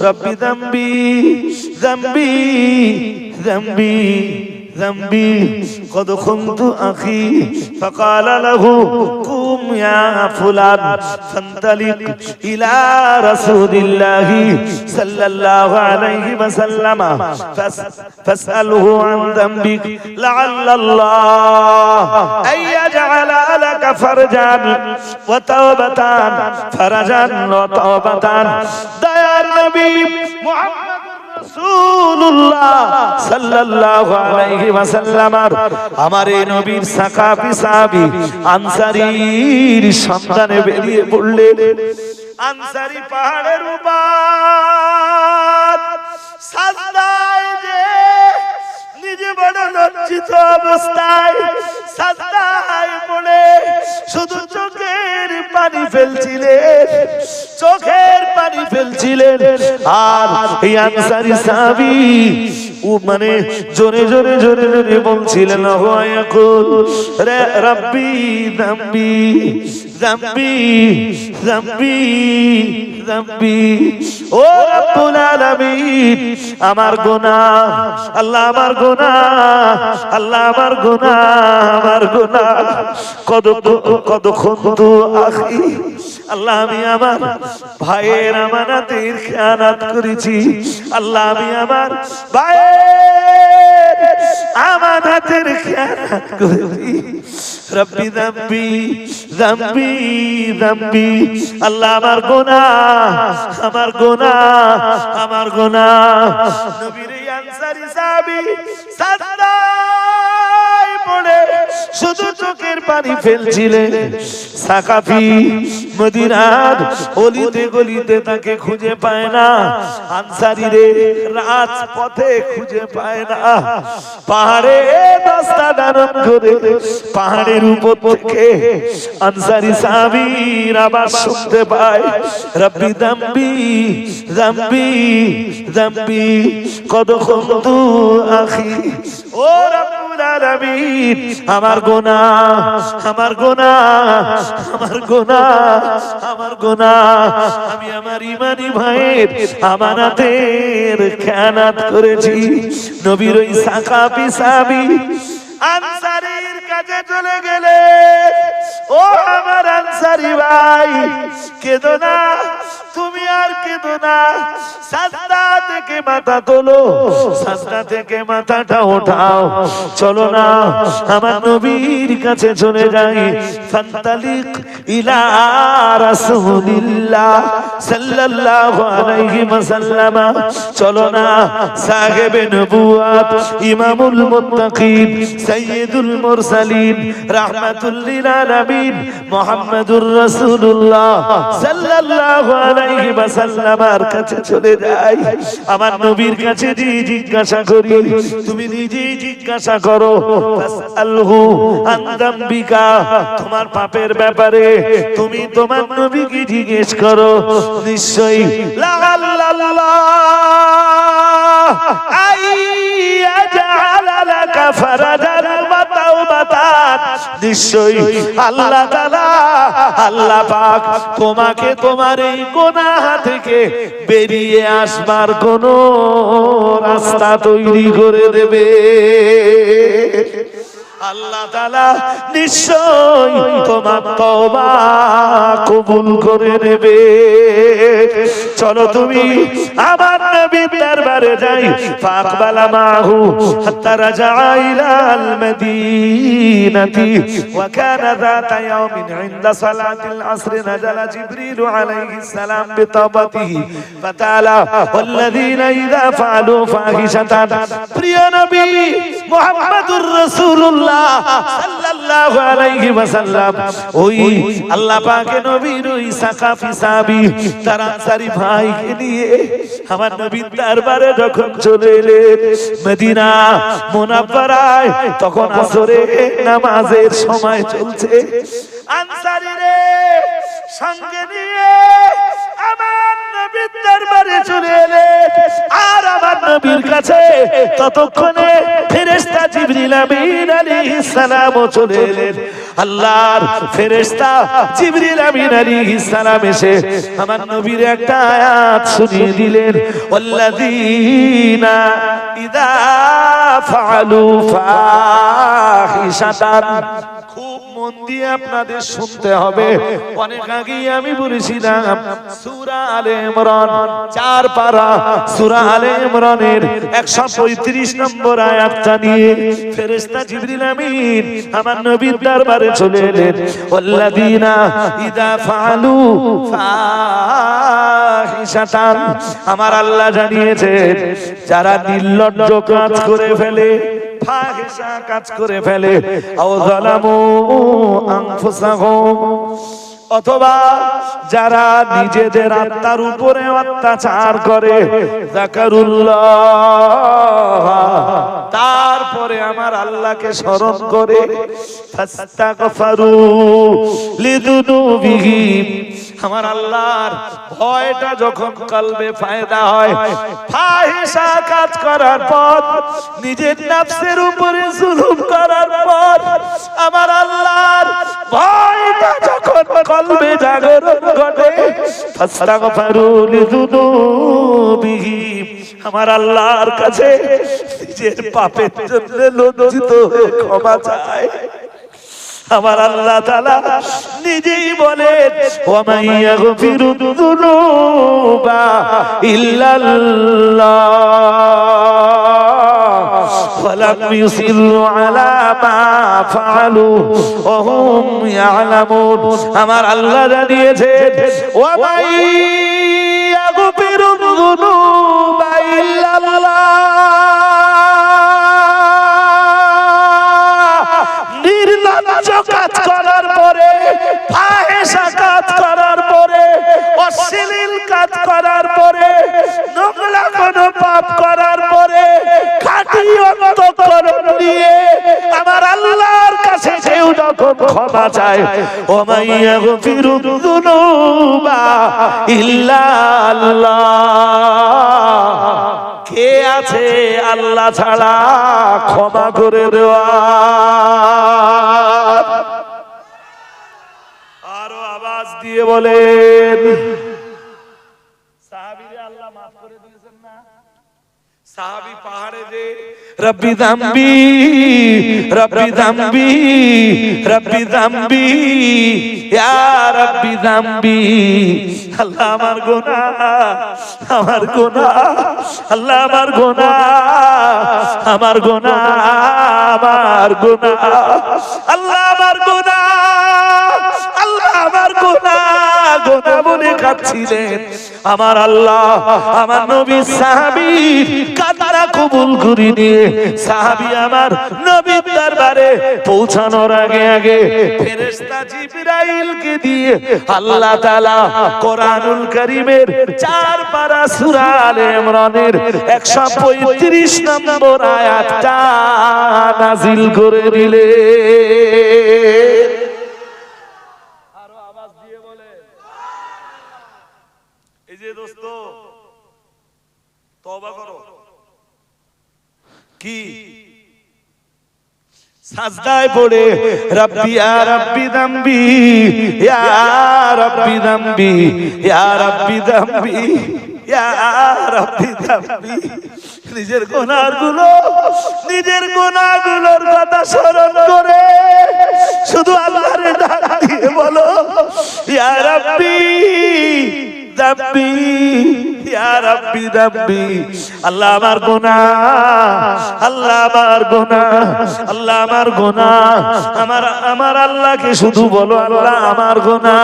রব্বি যামবি যামবি যামবি ذنبي قد خنت أخي فقال له قم يا فلان فانطلق إلى رسول الله صلى الله عليه وسلم فاسأله عن ذنبك لعل الله أن يجعل لك فرجا وتوبة ديا النبي محمد রাসূলুল্লাহ সাল্লাল্লাহু আলাইহি ওয়াসাল্লাম আমার এই নবীর সাকাফি সাহাবী আনসারীর সন্ধানে বেরিয়ে পড়লেন। আনসারী পাহাড়ের উপর সাজদায় যে নিজে বড় লজ্জিত অবস্থায় সাজদায় পড়ে শুধু চোখের পানি ফেলছিলেন। আর এই আনসারী সাহাবী মানে জোরে জোরে বলছিলেন, রে রব্বি যামবি যামবি যামবি যামবি, ও রব্বুল আলামিন আমার গুনাহ, আল্লাহ আমার গুনাহ, আল্লাহ আমার গুনাহ, কদ খুনতু আখি, আল্লাহ আমি আমার ভাইয়ের আমানতের খেয়ানত করেছি, আল্লাহ আমি আমার ভাইয়ের আমানতের খেয়ানত করেছি। রব্বি যামবি যামবি যামবি, আল্লাহ আমার গুনাহ। নবীর আনসারী সাহাবী সাজদায় পড়ে শুধু চোখের পানি ফেলছিলেন। সাকাফি মদিনার অলিতে গলিতে তাকে খুঁজে পায় না, আনসারীরে রাজপথে খুঁজে পায় না। পাহাড়ে রাস্তা ধারণ করে পাহাড়ের উপর থেকে আনসারী সাহাবীর আওয়াজ শুনতে পায়, রব্বি যামবি যামবি যামবি কদ খুনতু আখি, ও রব্বুল আলামিন আমার গুনাহ, আমি আমার ইমানি ভাইয়ের আমানতের খেয়ানত করেছি। নবীর ওই সাকাফি সাহাবী আনসারীর কাছে চলে গেলে, ও আমার আনসারী ভাই কেঁদো না, তুমি আর কেঁদো না, সাজদা থেকে মাথা তোলো, সাজদা থেকে মাথাটা ওঠাও, চলো না আমার নবীর কাছে চলে যাই। ফান্তালিক ইলা রাসূলিল্লাহ সাল্লাল্লাহু আলাইহি ওয়াসাল্লাম, চলো না সাহেবে নবুওয়াত, ইমামুল মুত্তাকিন, সাইয়্যিদুল মুরসালিন, রাহমাতুল লিল আলামিন মুহাম্মাদুর রাসূলুল্লাহ সাল্লাল্লাহু আলাইহি ওয়াসাল্লামের কাছে চলে যাই, আমার নবীর কাছে জিজ্ঞাসা করি, তুমি নিজেই জিজ্ঞাসা করো, ফাসআলহু আন যামবিকা, তোমার পাপের ব্যাপারে তুমি তোমার নবীকে জিজ্ঞেস করো, নিশ্চয়ই লাআল্লাল্লাহ আইয়াজআলা লাকা ফারাজান ওয়া তাওবাতান, নিশ্চয়ই আল্লাহ তাআলা, আল্লাহ পাক তোমাকে তোমার এই গুনাহ থেকে বেরিয়ে আসবার কোন রাস্তা তৈরি করে দেবে। আল্লাহ তাআলা নিশ্চয় তোমার তওবা কবুল করে নেবে। চলো তুমি আমার নবীর দরবারে যাই। ফাকবালা মাহু হাত্তা রাজা ইলাল মদিনাতি ওয়া কানা যাতা ইয়াউমিন ইনদা সালাতিল আসর নাযালা জিবরিল আলাইহিস সালাম বিতাবাতিহি ফাতালা ওয়াল্লাযীনা ইযা ফাআলু ফাহিশাতান। প্রিয় নবী মুহাম্মদুর রাসূলুল্লাহ সাল্লাল্লাহু আলাইহি ওয়াসাল্লাম ওই আল্লাহ পাকের নবীর ওই সাকাফি সাহাবী তার আনসারী ভাইকে নিয়ে আমার নবীর দরবারে যখন চলে এলেন মদিনা মুনাফফারায়, তখন আসরের নামাজের সময় চলছে। আনসারীরে সঙ্গে নিয়ে আমার নবীর দরবারে চলে এলেন, আর আমার নবীর কাছে ততক্ষণে ফেরেশতা জিবরিল আমিন আলাইহিস সালাম চলে এলেন। আল্লাহর ফেরেশতা জিবরিল আমিন আলাইহিস সালাম এসে আমার নবীর একটা আয়াত শুনিয়ে দিলেন, ওয়াল্লাযীনা ইযা ফাআলু ফাহিশাতান। খুব মন দিয়ে আপনাদের শুনতে হবে। অনেক আগেই আমি বলেছিলাম সূরা আলে ইমরান 4 পারা, সূরা আলে ইমরানের 135 নম্বর আয়াতটা নিয়ে ফেরেশতা জিবরিল আমিন আমার নবীর দরবারে চলে এলেন। ওয়াল্লাযীনা ইযা ফাআলু ফাহিশাতান, আমার আল্লাহ জানিয়েছেন যারা নির্লজ্জ কাজ করে ফেলে, ফাহিশা কাজ করে ফেলে, আও যালামু আনফুসাহুম, অথবা যারা নিজেদের আত্মার উপরে অত্যাচার করে, যাকারুল্লাহ, তারপরে আমার আল্লাহকে স্মরণ করে, ফাস্তাগফারু লিযুনুবিহিম, আমার আল্লাহর ভয়টা যখন কলবে ফায়দা হয়, ফাহিশা কাজ করার পর, নিজের নফসের উপরে জুলুম করার পর, আমার আল্লাহর ভয়টা যখন কলবে জাগরণ ঘটে, ফাস্তাগফারু লিযুনুবিহিম, আমার আল্লাহর কাছে নিজের পাপের জন্য লজ্জিত হয়ে ক্ষমা চায়। আমার আল্লাহ তাআলা নিজেই বলেন, ওয়া মান ইয়াগফিরুদ যুনুবা ইল্লাল্লাহ ওয়া লাম ইউসিরু আলা মা ফাআলু ওয়া হুম ইয়ালামুন। আমার আল্লাহ জানিয়েছেন, ওয়া মান ইয়াগফিরুদ যুনুবা ইল্লাল্লাহ, কাজ করার পরে, ফাহিশা কাজ করার পরে, অশ্লীল কাজ করার পরে, নোংরা কোনো পাপ করার পরে, খাঁটি অন্তঃকরণ নিয়ে আমার আল্লাহর কাছে কেউ যখন ক্ষমা চায়, ওয়া মান ইয়াগফিরুদ যুনুবা ইল্লা আল্লাহ, কে আছে আল্লাহ ছাড়া ক্ষমা করে দেওয়া। আরো আওয়াজ দিয়ে বলেন, সাহাবীরে আল্লাহ মাফ করে দিয়েছেন না? সাহাবী পাহাড়ে যে রব্বি যামবি রব্বি যামবি রব্বি যামবি ইয়া রব্বি যামবি, আল্লাহ আমার গুনাহ, আমার গুনাহ, আল্লাহ আমার গুনাহ, আমার গুনাহ, আমার গুনাহ, আল্লাহ আমার গুনাহ, আল্লাহ আমার গুনাহ, গোনা বলে কাঁদছিলেন, আমার আল্লাহ আমার নবী সাহাবীর কান্না কবুল করে নিয়ে সাহাবী আমার নবীর দরবারে পৌঁছানোর আগে আগে ফেরেশতা জিবরাইলকে দিয়ে আল্লাহ তাআলা কোরআনুল কারীমের 4 পারা সূরা আলে ইমরানের 135 নম্বর আয়াতটা নাযিল করে দিলেন। আরো আওয়াজ দিয়ে বলে, এই যে দোস্ত তওবা করো। কি সাজদায় পড়ে রব্বি ইয়া রব্বি যামবি ইয়া রব্বি যামবি ইয়া রব্বি যামবি ইয়া রব্বি যামবি, নিজের গুনাহগুলোর কথা স্মরণ করে শুধু আল্লাহর ডাক দিয়ে বলো ইয়া রব্বি যামবি ইয়া রব্বি যামবি। আল্লাহ আমার গুনাহ, আল্লাহ আমার গুনাহ, আল্লাহ আমার গুনাহ। আমার আল্লাহকে শুধু বলো আল্লাহ আমার গুনাহ।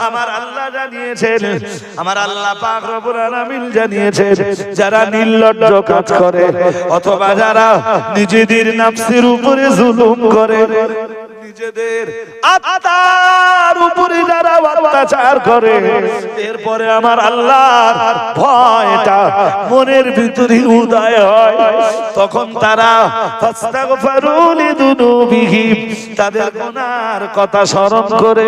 আমার আল্লাহ জানিয়েছেন, আমার আল্লাহ পাক রব্বুল আলামিন জানিয়েছেন, যারা নির্লজ্জ কাজ করে অথবা যারা নিজেদের নফসের উপরে জুলুম করে, নিজেদের আত্মার উপরে যারা অত্যাচার করে, এরপরে আমার আল্লাহর ভয়টা মনের ভিতরে উদয় হয়, তখন তারা ফাস্তাগফিরু লিযুনুবিহিম, তাদের গুনার কথা স্মরণ করে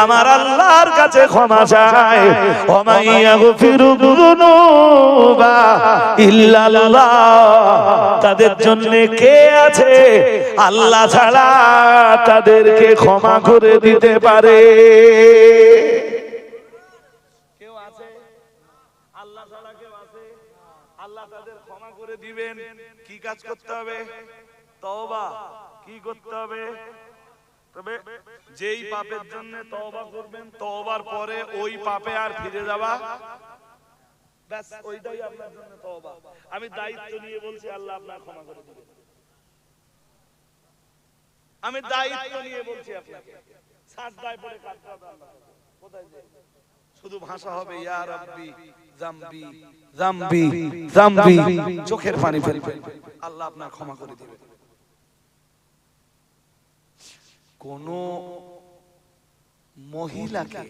আমার আল্লাহর কাছে ক্ষমা চায়। ওয়া মান ইয়াগফিরু যুনুবা ইল্লাল্লাহ, তাদের জন্য কে আছে আল্লাহ ছাড়া তাদেরকে ক্ষমা করে দিতে পারে? কেউ আছে আল্লাহ ছাড়া? কেউ আছে? আল্লাহ তাদের ক্ষমা করে দিবেন। কি কাজ করতে হবে? তওবা। কি করতে হবে? তবে যেই পাপের জন্য তওবা করবেন, তওবার পরে ওই পাপে আর ফিরে যাওয়া, ব্যাস ওইটাই আপনার জন্য তওবা। আমি দায়িত্ব নিয়ে বলছি, আল্লাহ আপনার ক্ষমা করে দিবেন। আমি দায়িত্ব নিয়ে বলছি আপনাকে, সাজদায় পড়ে কাঁদতে হবে আল্লাহ। কোথায় যে শুধু ভাষা হবে ইয়া রাব্বি যামবি যামবি যামবি, চোখের পানি ফেলবে, আল্লাহ আপনার ক্ষমা করে দিবেন। কোন মহিলাকে,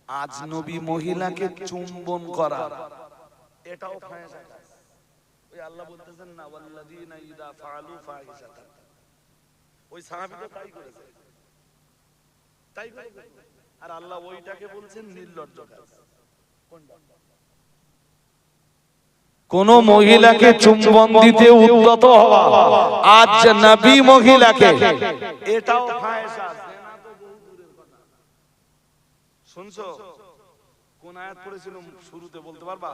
আজনবী মহিলাকে চুম্বন করা, এটাও ফাহিশা কাজ। ওই আল্লাহ বলতেছেন না ওয়াল্লাযীনা ইযা ফাআলু ফাহিশাতান, ওই সাহাবী তো তাই করেছে, তাই করেছে। আর আল্লাহ ওইটাকে বলছেন নির্লজ্জ কাজ। কোনটা? কোন মহিলাকে চুম্বন দিতে উদ্যত হওয়া, আজনবী মহিলাকে, এটাও ফাহিশা। জিনা তো বহু দূরের কথা। শুনছো কোন আয়াত পড়েছিল শুরুতে, বলতে পারবা?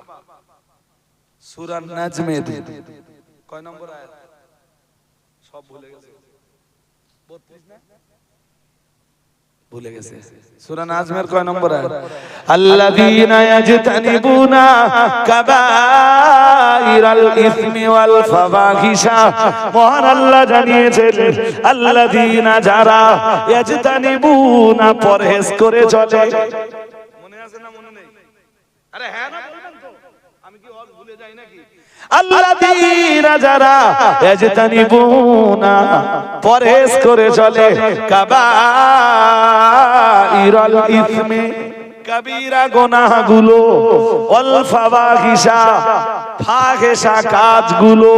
সূরা নাজমের কয় নম্বর আয়াত? সব ভুলে গেছে। 32 না? ভুলে গেছে। সূরা নাজমের কয় নম্বর আয়াত? আল্লাযীনা ইয়াজতানিবুনা কাবাইরাল ইসমি ওয়াল ফাওয়াহিশা, মহান আল্লাহ জানিয়েছেন আল্লাযীনা, যারা ইয়াজতানিবুনা, পরহেজ করে চলে। মনে আছে না মনে নেই? আরে হ্যাঁ না বলবেন তো, আমি কি ওয়াজ ভুলে যাই নাকি? আল্লাযীনা, যারা ইয়াজতানিবুনা, পরহেজ করে চলে, কাবাইরাল ইসমি, কবিরা গুনাহগুলো, ওয়াল ফাওয়াহিশা, ফাহিশা কাজগুলো।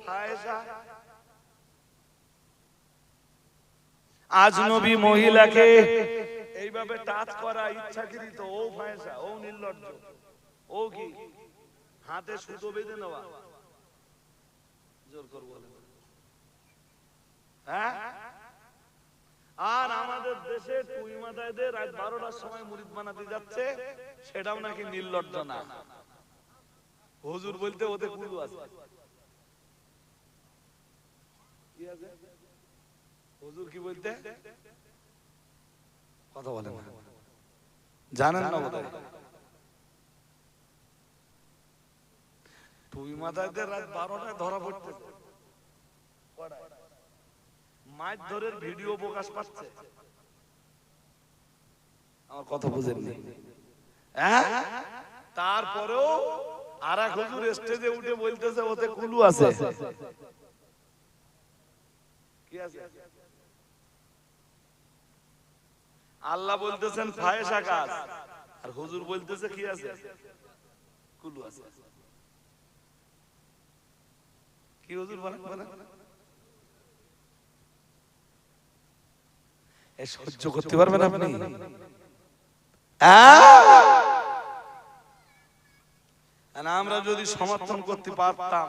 ফাহিশা আজনবী মহিলাকে এইভাবে টাচ করা ইচ্ছাকৃত, ও ফাহিশা, ও নির্লজ্জ, ও কি হাতে সুতো বেঁধে নেওয়া। জোর করে বলেন। হ্যাঁ? আর আমাদের দেশে টুই মাথায়দের রাত 12টার সময় মুরিদ বানাতে যাচ্ছে, সেটাও নাকি নির্লজ্জ না। হুজুর বলতে ওতে কুলু আছে। কি আছে? হুজুর কি বলতে? কথা বলেন না, জানেন না বোধহয়। টুই মাথায়দের রাত 12টায় ধরা পড়তেছে, মাছ ধরের ভিডিও প্রকাশ পাচ্ছে। আমার কথা বুঝেননি? হ্যাঁ, তারপরেও আর এক হুজুর স্টেজে উঠে বলতেছে ওতে কুলু আছে। কি আছে? আল্লাহ বলতেছেন ফায়েশা কাজ, আর হুজুর বলতেছে কি আছে? কুলু আছে। কি হুজুর বলেন? এ সহ্য করতে পারবেন আপনি? আমরা যদি সমর্থন করতে পারতাম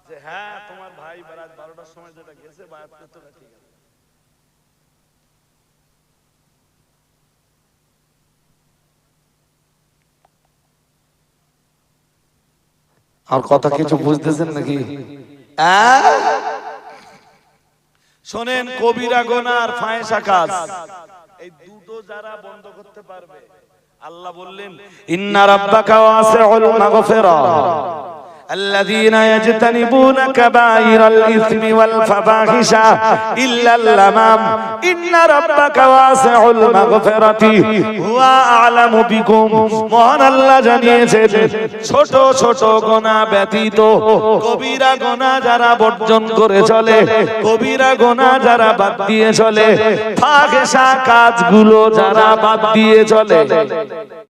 যে হ্যাঁ তোমার ভাই রাত 12টার সময় যেটা গেছে বায়াত করতে, ঠিক আছে। আর কথা কিছু বুঝতেছেন নাকি? শোনেন, কবিরা গুনাহ আর ফাহিশা কাজ, এই দুটো যারা বন্ধ করতে পারবে, আল্লাহ বললেন ইন্না রাব্বাকা ওয়াসিউল মাগফিরা الذين يجتنبون كبائر الإثم والفواحش إلا اللمم إن ربك واسع المغفرة هو أعلم بكم মহান আল্লাহ জানিয়েছেন ছোট ছোট গুনাহ ব্যতীত কবিরা গুনাহ যারা বর্জন করে চলে, কবিরা গুনাহ যারা বাদ দিয়ে চলে, ফাহিশা কাজগুলো যারা বাদ দিয়ে চলে,